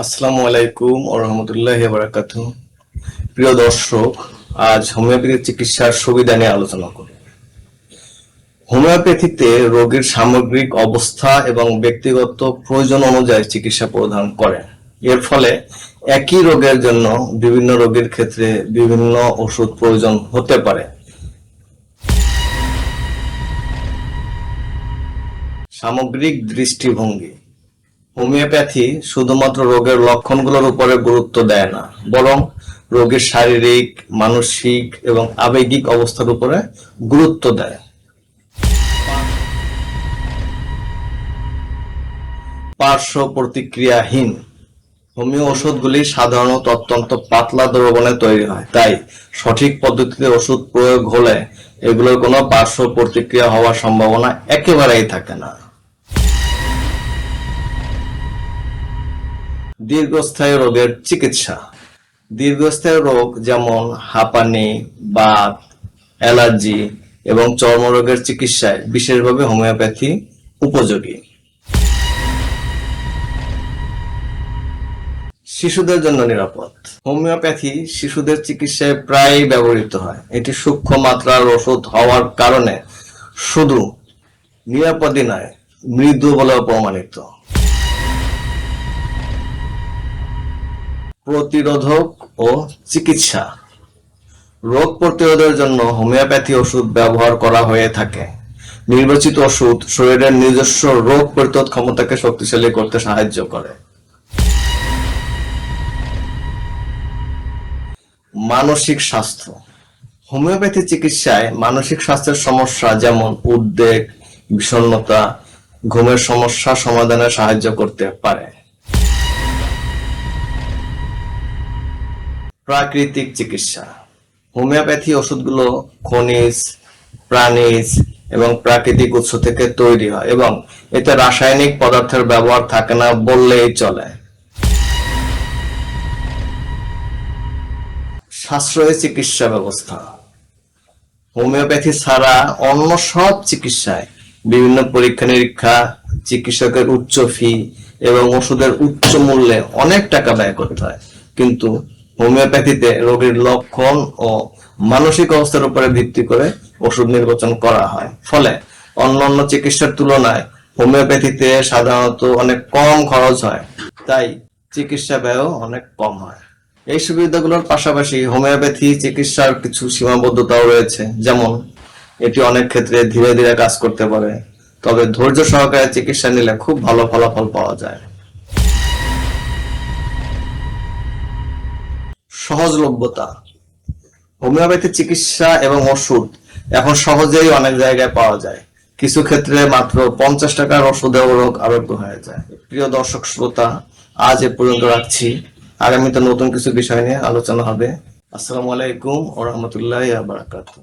আসসালামু আলাইকুম ওয়া রাহমাতুল্লাহি ওয়া বারাকাতুহু। প্রিয় দর্শক, আজ হোমিওপ্যাথি চিকিৎসার সুবিধা নিয়ে আলোচনা করব। হোমিওপ্যাথিতে রোগীর সামগ্রিক অবস্থা এবং ব্যক্তিগত প্রয়োজন অনুযায়ী চিকিৎসা প্রদান করে। এর ফলে একই রোগের জন্য বিভিন্ন রোগীর ক্ষেত্রে বিভিন্ন ওষুধ প্রয়োজন হতে পারে। সামগ্রিক দৃষ্টিভঙ্গি: হোমিওপ্যাথি শুধুমাত্র রোগের লক্ষণগুলোর উপরে গুরুত্ব দেয় না, বরং রোগীর শারীরিক, মানসিক এবং আবেগিক অবস্থার উপরে গুরুত্ব দেয়। পার্শ্ব প্রতিক্রিয়াহীন: হোমিও ওষুধগুলি সাধারণত অত্যন্ত পাতলা দ্রবণে তৈরি হয়, তাই সঠিক পদ্ধতিতে ওষুধ প্রয়োগ হলে এগুলোর কোনো পার্শ্ব প্রতিক্রিয়া হওয়ার সম্ভাবনা একেবারেই থাকে না। দীর্ঘস্থায়ী রোগের চিকিৎসা: দীর্ঘস্থায়ী রোগ যেমন হাঁপানি, বাত, অ্যালার্জি এবং চর্মরোগের চিকিৎসায় বিশেষভাবে হোমিওপ্যাথি উপযোগী। শিশুদের জন্য নিরাপদ: হোমিওপ্যাথি শিশুদের চিকিৎসায় প্রায়ই ব্যবহৃত হয়। এটি সূক্ষ্ম মাত্রার ওষুধ হওয়ার কারণে শুধু নিরাপদই নয়, মৃদু বলেও প্রমাণিত। প্রতিরোধক ও চিকিৎসা: রোগ প্রতিরোধের জন্য হোমিওপ্যাথি ওষুধ ব্যবহার করা হয়ে থাকে। নির্বাচিত ওষুধ শরীরের নিজস্ব রোগ প্রতিরোধ ক্ষমতাকে শক্তিশালী করতে সাহায্য করে। মানসিক স্বাস্থ্য: হোমিওপ্যাথি চিকিৎসায় মানসিক স্বাস্থ্যের সমস্যা যেমন উদ্বেগ, বিষণ্ণতা, ঘুমের সমস্যা সমাধানে সাহায্য করতে পারে। প্রাকৃতিক চিকিৎসা: হোমিওপ্যাথি ওষুধগুলো খনিজ, প্রাণীজ এবং প্রাকৃতিক উৎস থেকে তৈরি হয় এবং এতে রাসায়নিক পদার্থের ব্যবহার থাকে না বললেই চলে। সাশ্রয়ী চিকিৎসা ব্যবস্থা: হোমিওপ্যাথি ছাড়া অন্য সব চিকিৎসায় বিভিন্ন পরীক্ষা নিরীক্ষা, চিকিৎসকের উচ্চ ফি এবং ওষুধের উচ্চ মূল্যে অনেক টাকা ব্যয় করতে হয়, কিন্তু হোমিওপ্যাথিতে রোগীর লক্ষণ ও মানসিক অবস্থার উপরে ভিত্তি করে ওষুধ নির্বাচন করা হয়। ফলে অন্যান্য চিকিৎসার তুলনায় হোমিওপ্যাথিতে সাধারণত অনেক কম খরচ হয়, তাই চিকিৎসা ব্যয়ও অনেক কম হয়। এই সুবিধাগুলোর পাশাপাশি হোমিওপ্যাথি চিকিৎসার কিছু সীমাবদ্ধতাও রয়েছে, যেমন এটি অনেক ক্ষেত্রে ধীরে ধীরে কাজ করতে পারে, তবে ধৈর্য সহকারে চিকিৎসা নিলে খুব ভালো ফলাফল পাওয়া যায়। সহজলভ্যতা: হোমিওপ্যাথি চিকিৎসা এবং ওষুধ এখন সহজেই অনেক জায়গায় পাওয়া যায়। কিছু ক্ষেত্রে মাত্র 50 টাকার ওষুধেও রোগ আরোগ্য হয়ে যায়। প্রিয় দর্শক শ্রোতা, আজ এ পর্যন্ত রাখছি। আগামীতে নতুন কিছু বিষয় নিয়ে আলোচনা হবে। আসসালামু আলাইকুম ওয়া রাহমাতুল্লাহি ওয়া বারাকাতুহু।